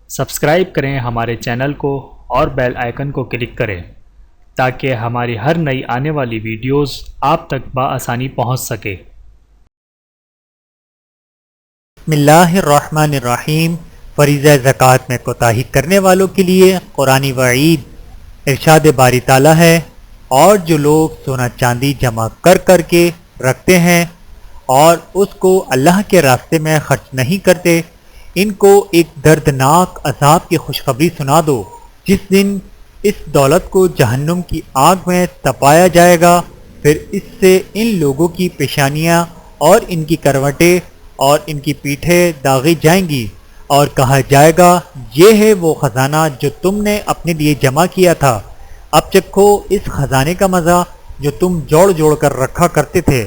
Subscribe کریں ہمارے channel کو اور بیل آئیکن کو کلک کریں تاکہ ہماری ہر نئی آنے والی ویڈیوز آپ تک بآسانی پہنچ سکے۔ بسم اللہ الرحمن الرحیم۔ فریضہ زکوٰۃ میں کوتاہی کرنے والوں کے لیے قرآنی وعید۔ ارشاد باری تعالیٰ ہے، اور جو لوگ سونا چاندی جمع کر کر کے رکھتے ہیں اور اس کو اللہ کے راستے میں خرچ نہیں کرتے، ان کو ایک دردناک عذاب کی خوشخبری سنا دو، جس دن اس دولت کو جہنم کی آگ میں تپایا جائے گا، پھر اس سے ان لوگوں کی پیشانیاں اور ان کی کروٹیں اور ان کی پیٹھیں داغی جائیں گی، اور کہا جائے گا یہ ہے وہ خزانہ جو تم نے اپنے لیے جمع کیا تھا، اب چکھو اس خزانے کا مزہ جو تم جوڑ جوڑ کر رکھا کرتے تھے۔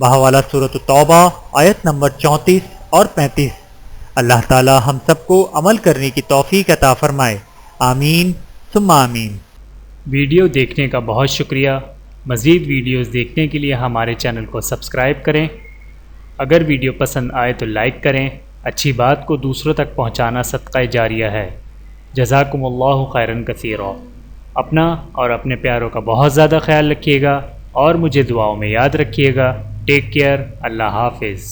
بہوالا سورۃ توبہ آیت نمبر 34 اور 35۔ اللہ تعالی ہم سب کو عمل کرنے کی توفیق عطا فرمائے، آمین ثم آمین۔ ویڈیو دیکھنے کا بہت شکریہ۔ مزید ویڈیوز دیکھنے کے لیے ہمارے چینل کو سبسکرائب کریں۔ اگر ویڈیو پسند آئے تو لائک کریں۔ اچھی بات کو دوسروں تک پہنچانا صدقہ جاریہ ہے۔ جزاکم اللہ خیرا کثیرا۔ اپنا اور اپنے پیاروں کا بہت زیادہ خیال رکھیے گا اور مجھے دعاؤں میں یاد رکھیے گا۔ Take care. اللہ حافظ۔